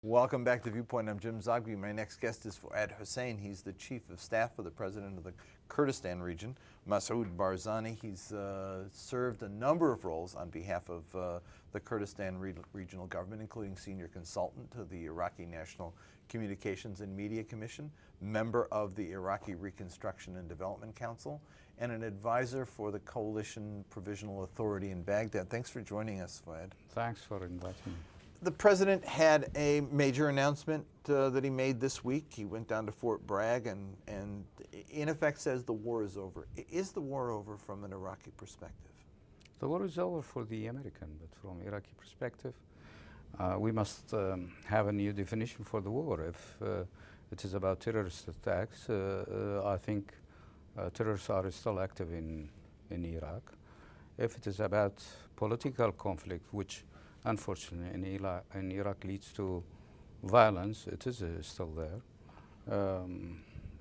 Welcome back to Viewpoint. I'm Jim Zogby. My next guest is Fuad Hussein. He's the Chief of Staff for the President of the Kurdistan region, Massoud Barzani. He's served a number of roles on behalf of the Kurdistan regional government, including senior consultant to the Iraqi National Communications and Media Commission, member of the Iraqi Reconstruction and Development Council, and an advisor for the Coalition Provisional Authority in Baghdad. Thanks for joining us, Fuad. Thanks for inviting me. The president had a major announcement that he made this week. He went down to Fort Bragg and in effect says the war is over. Is the war over from an Iraqi perspective? The war is over for the American, but from Iraqi perspective, we must have a new definition for the war. If it is about terrorist attacks, I think terrorists are still active in Iraq. If it is about political conflict, which unfortunately in Iraq leads to violence, it is still there.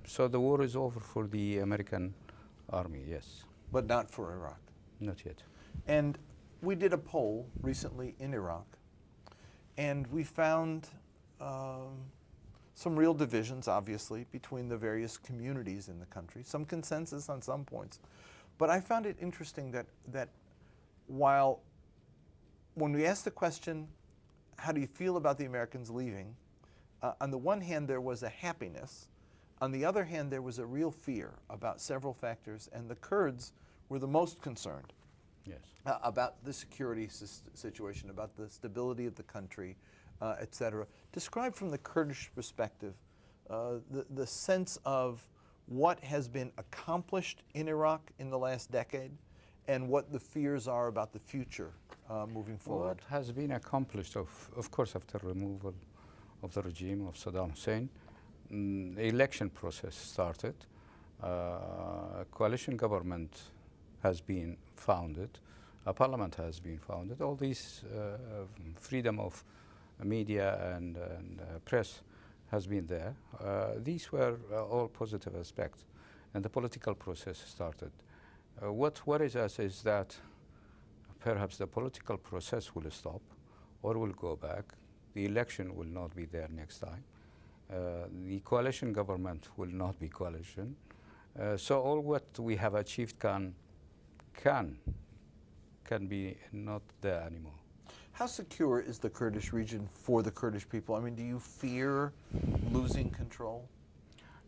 So the war is over for the American army, yes. But not for Iraq? Not yet. And we did a poll recently in Iraq, and we found some real divisions, obviously, between the various communities in the country, some consensus on some points. But I found it interesting that while when we asked the question, how do you feel about the Americans leaving? On the one hand, there was a happiness. On the other hand, there was a real fear about several factors, and the Kurds were the most concerned. Yes. About the security situation, about the stability of the country, et cetera. Describe from the Kurdish perspective the sense of what has been accomplished in Iraq in the last decade and what the fears are about the future moving forward. What has been accomplished, of course, after removal of the regime of Saddam Hussein, the election process started, a coalition government has been founded, a parliament has been founded, all these freedom of media and press has been there. These were all positive aspects, and the political process started. What worries us is that perhaps the political process will stop or will go back. The election will not be there next time. The coalition government will not be coalition. So all what we have achieved can be not there anymore. How secure is the Kurdish region for the Kurdish people? I mean, do you fear losing control?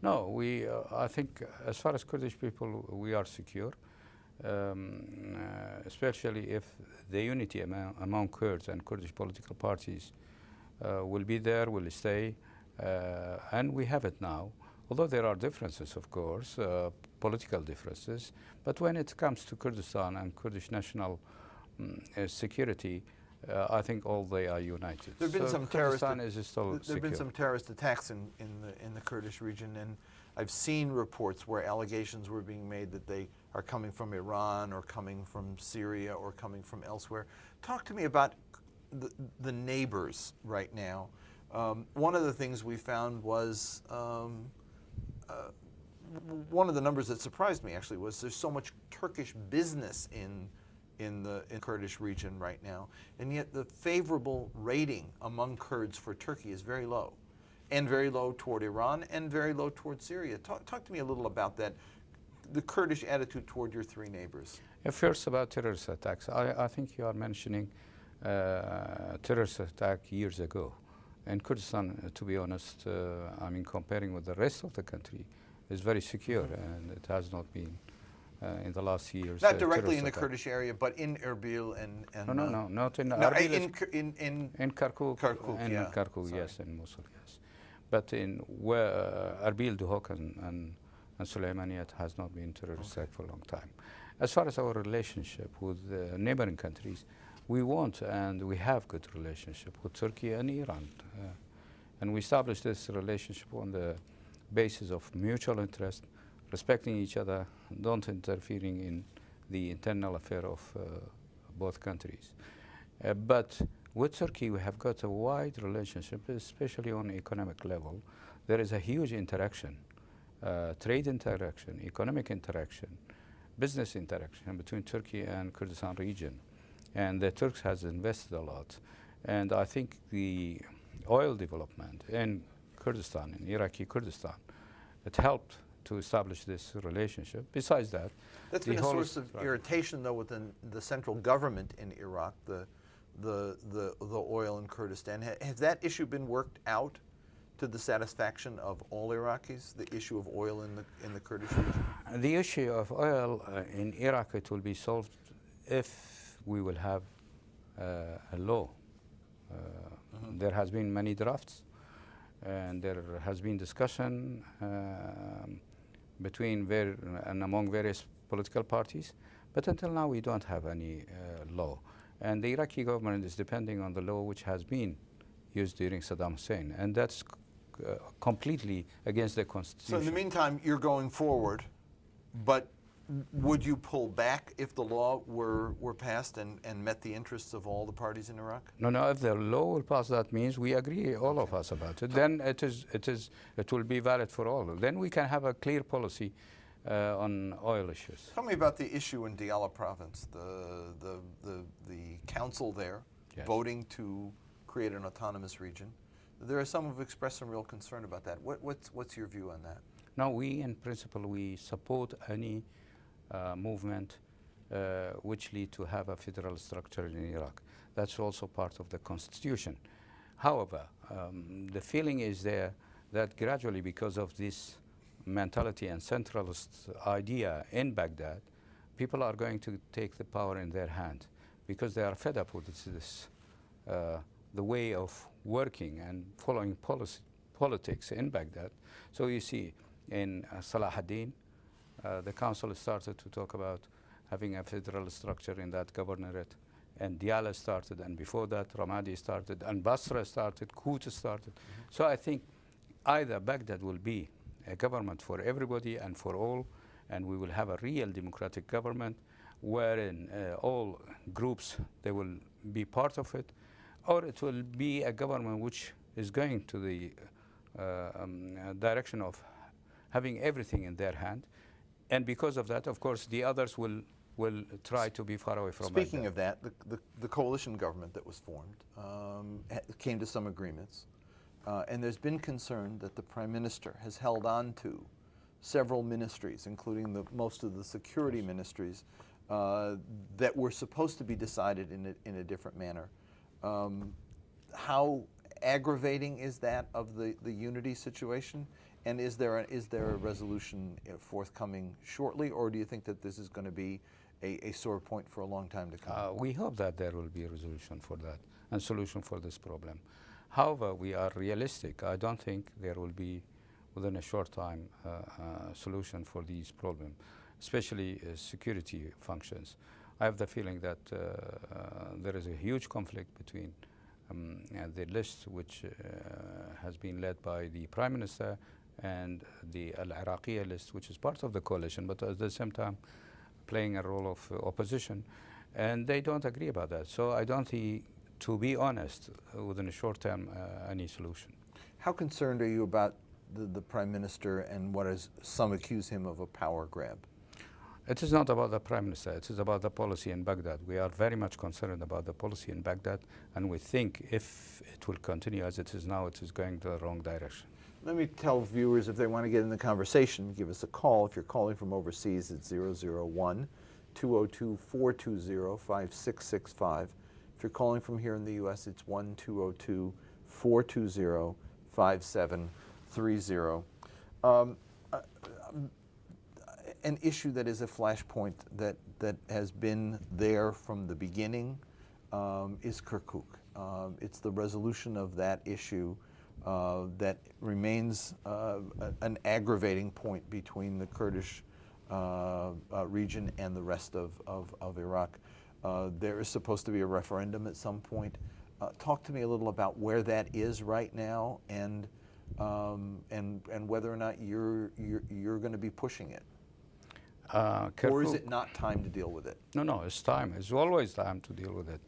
No, I think as far as Kurdish people, we are secure. Especially if the unity among Kurds and Kurdish political parties will be there, will stay, and we have it now. Although there are differences, of course, political differences, but when it comes to Kurdistan and Kurdish national security, I think all they are united. There have been some terrorist attacks in the Kurdish region, and I've seen reports where allegations were being made that they are coming from Iran or coming from Syria or coming from elsewhere. Talk to me about the neighbors right now. One of the things we found was, one of the numbers that surprised me actually was there's so much Turkish business in the Kurdish region right now, and yet the favorable rating among Kurds for Turkey is very low, and very low toward Iran, and very low toward Syria. Talk to me a little about that, the Kurdish attitude toward your three neighbors. First, about terrorist attacks. I think you are mentioning terrorist attack years ago. And Kurdistan, to be honest, I mean, comparing with the rest of the country, is very secure, and it has not been in the last years. Not directly in the Kurdish area, but in Erbil and no, not in Erbil. In Kirkuk. In yeah. Kirkuk, yes, and Mosul, yes. But in Erbil, Duhok, and Sulaymaniyat has not been terrorist attack for a long time. As far as our relationship with neighboring countries, we want and we have good relationship with Turkey and Iran. And we established this relationship on the basis of mutual interest, respecting each other, don't interfering in the internal affair of both countries. But with Turkey, we have got a wide relationship, especially on economic level. There is a huge interaction, trade interaction, economic interaction, business interaction between Turkey and Kurdistan region. And the Turks has invested a lot. And I think oil development in Kurdistan, in Iraqi Kurdistan. It helped to establish this relationship. Besides that, that's been a source of irritation, though, within the central government in Iraq, the oil in Kurdistan. Has that issue been worked out to the satisfaction of all Iraqis, the issue of oil in the Kurdish region? The issue of oil in Iraq, it will be solved if we will have a law. There has been many drafts, and there has been discussion between and among various political parties, but until now we don't have any law. And the Iraqi government is depending on the law which has been used during Saddam Hussein, and that's completely against the constitution. So in the meantime, you're going forward, but would you pull back if the law were passed and met the interests of all the parties in Iraq? No. If the law will pass, that means we agree, all of us, about it. Then it will be valid for all. Then we can have a clear policy on oil issues. Tell me about the issue in Diyala province, the council there, yes, voting to create an autonomous region. There are some who've expressed some real concern about that. What's your view on that? No, we in principle, we support any movement which lead to have a federal structure in Iraq. That's also part of the constitution. However, the feeling is there that gradually, because of this mentality and centralist idea in Baghdad, people are going to take the power in their hand because they are fed up with this the way of working and following politics in Baghdad. So you see, in Salah ad-Din, the council started to talk about having a federal structure in that governorate, and Diyala started, and before that Ramadi started, and Basra started, Kut started. So I think either Baghdad will be a government for everybody and for all, and we will have a real democratic government wherein all groups, they will be part of it, or it will be a government which is going to the direction of having everything in their hand. And because of that, of course, the others will try to be far away from Speaking of that, the coalition government that was formed came to some agreements. And there's been concern that the Prime Minister has held on to several ministries, including most of the security ministries, that were supposed to be decided in a different manner. How aggravating is that of the unity situation? And is there a resolution forthcoming shortly, or do you think that this is going to be a sore point for a long time to come? We hope that there will be a resolution for that and solution for this problem. However, we are realistic. I don't think there will be, within a short time, a solution for these problems, especially security functions. I have the feeling that there is a huge conflict between the list which has been led by the Prime Minister and the Al-Iraqi list, which is part of the coalition, but at the same time playing a role of opposition. And they don't agree about that. So I don't see, to be honest, within a short term, any solution. How concerned are you about the Prime Minister and what is some accuse him of a power grab? It is not about the Prime Minister, it is about the policy in Baghdad. We are very much concerned about the policy in Baghdad, and we think if it will continue as it is now, it is going the wrong direction. Let me tell viewers, if they want to get in the conversation, give us a call. If you're calling from overseas, it's 001-202-420-5665. If you're calling from here in the U.S., it's 1-202-420-5730. An issue that is a flashpoint that has been there from the beginning is Kirkuk. It's the resolution of that issue that remains an aggravating point between the Kurdish region and the rest of Iraq. There is supposed to be a referendum at some point. Talk to me a little about where that is right now, and whether or not you're going to be pushing it. Or is it not time to deal with it? No, it's time. It's always time to deal with it.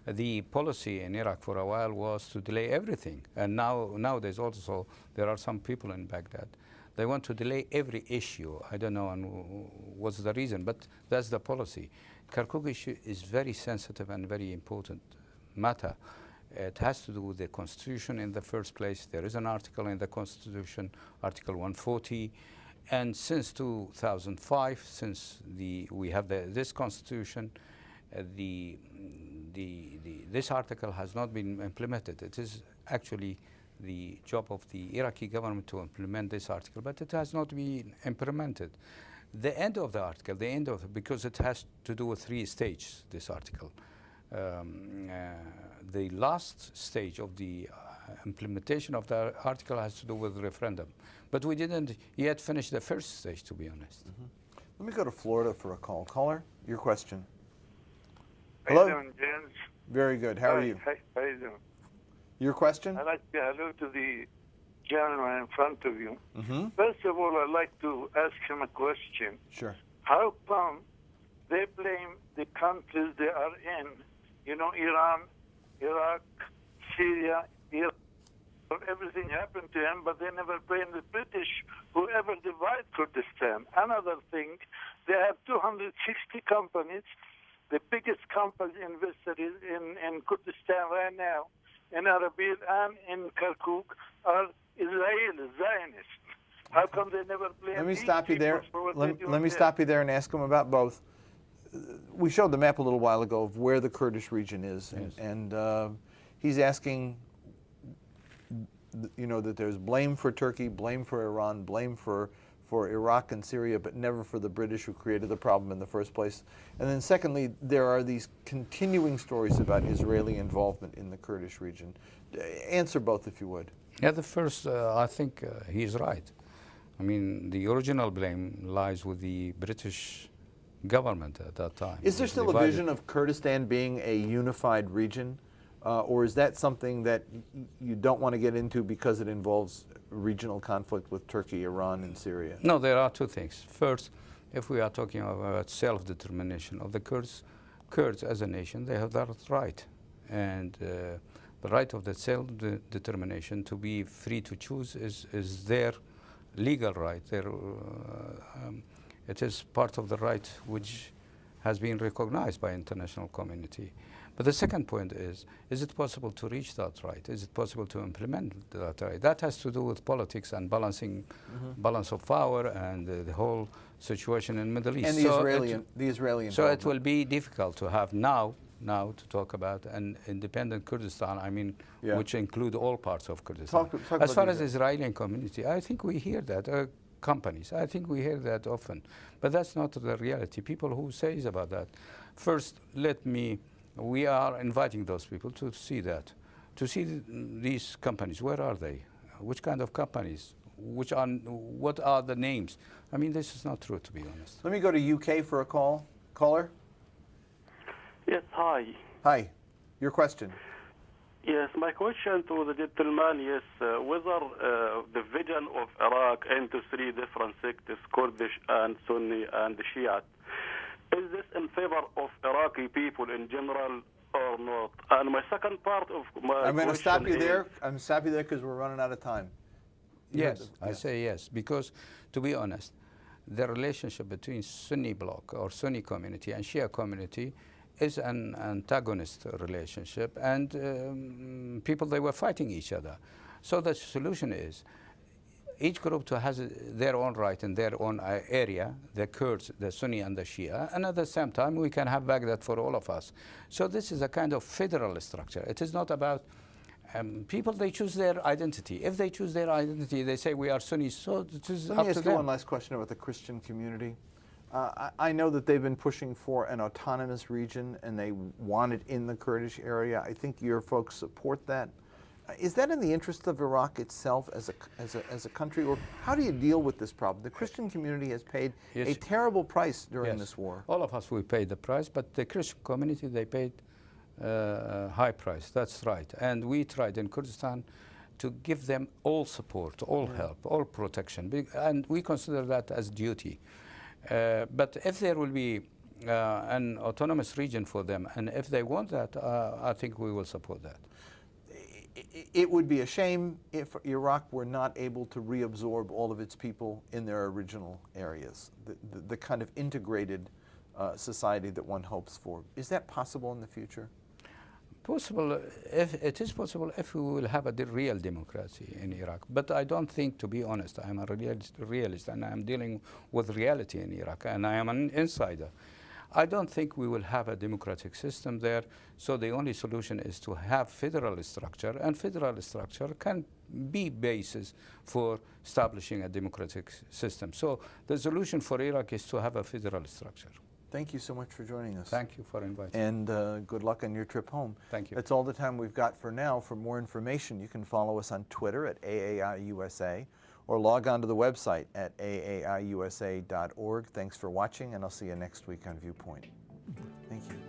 The policy in Iraq for a while was to delay everything. And nowadays also, there are some people in Baghdad. They want to delay every issue. I don't know what's the reason, but that's the policy. Kirkuk issue is very sensitive and very important matter. It has to do with the constitution in the first place. There is an article in the constitution, Article 140, and since 2005, since we have this constitution, this article has not been implemented. It is actually the job of the Iraqi government to implement this article, but it has not been implemented. The end of the article, because it has to do with 3 stages, this article. The last stage of the implementation of the article has to do with referendum. But we didn't yet finish the first stage, to be honest. Let me go to Florida for a call. Caller, your question. How Hello? you doing, James? Very good. How are you? How you doing? Your question? I'd like to say hello to the gentleman in front of you. Mm-hmm. First of all, I'd like to ask him a question. Sure. How come they blame the countries they are in, Iran, Iraq, Syria, Iraq, everything happened to him, but they never blame the British, whoever divide Kurdistan. Another thing, they have 260 companies. The biggest companies invested in Kurdistan right now, in Arabil and in Kirkuk, are Israeli Zionists. How come they never blame Let me these stop you there. people for what Let they me do stop you there and ask him about both. We showed the map a little while ago of where the Kurdish region is, Yes. and he's asking, that there's blame for Turkey, blame for Iran, blame for Iraq and Syria, but never for the British who created the problem in the first place. And then secondly, there are these continuing stories about Israeli involvement in the Kurdish region. Answer both if you would. Yeah, the first, I think he's right. I mean, the original blame lies with the British government at that time. Is there still a vision of Kurdistan being a unified region? Or is that something that you don't want to get into because it involves regional conflict with Turkey, Iran, and Syria? No, there are 2 things. First, if we are talking about self-determination of the Kurds as a nation, they have that right. And the right of the self-determination to be free to choose is their legal right. It is part of the right which has been recognized by international community. But the second point is it possible to reach that right? Is it possible to implement that right? That has to do with politics and balancing balance of power and the whole situation in the Middle East. And the Israeli So it will be difficult to have now to talk about an independent Kurdistan, which include all parts of Kurdistan. Talk as far about as the Israeli community, I think we hear that. Companies, I think we hear that often. But that's not the reality. People who say about that. First, we are inviting those people to see that. To see these companies, where are they? Which kind of companies? What are the names? This is not true, to be honest. Let me go to UK for a call. Caller? Yes, hi. Hi. Your question. Yes, my question to the gentleman is whether the division of Iraq into 3 different sects, Kurdish and Sunni and Shiite, is this in favor of Iraqi people in general or not? And my second part of my I'm going to stop you is- there. I'm going to stop you there because we're running out of time. Yes, I say yes, because to be honest, the relationship between Sunni bloc or Sunni community and Shia community is an antagonist relationship, and people, they were fighting each other. So the solution is each group has their own right in their own area, the Kurds, the Sunni and the Shia, and at the same time we can have Baghdad for all of us. So this is a kind of federal structure. It is not about people, they choose their identity. If they choose their identity, they say we are Sunnis, so it is Let up me to ask you one them. last question about the Christian community. I know that they've been pushing for an autonomous region and they want it in the Kurdish area. I think your folks support that. Is that in the interest of Iraq itself as a country, or how do you deal with this problem? The Christian community has paid a terrible price during this war. All of us, we paid the price, but the Christian community, they paid high price. That's right. And we tried in Kurdistan to give them all support, all help, all protection, and we consider that as duty. But if there will be an autonomous region for them, and if they want that, I think we will support that. It would be a shame if Iraq were not able to reabsorb all of its people in their original areas, the kind of integrated society that one hopes for. Is that possible in the future? Possible, if it is possible, if we will have a real democracy in Iraq. But I don't think, to be honest, I'm a realist and I'm dealing with reality in Iraq, and I am an insider. I don't think we will have a democratic system there, so the only solution is to have federal structure, and federal structure can be basis for establishing a democratic system. So the solution for Iraq is to have a federal structure. Thank you so much for joining us. Thank you for inviting me. And good luck on your trip home. Thank you. That's all the time we've got for now. For more information, you can follow us on Twitter at AAIUSA or log on to the website at aaiusa.org. Thanks for watching, and I'll see you next week on Viewpoint. Thank you.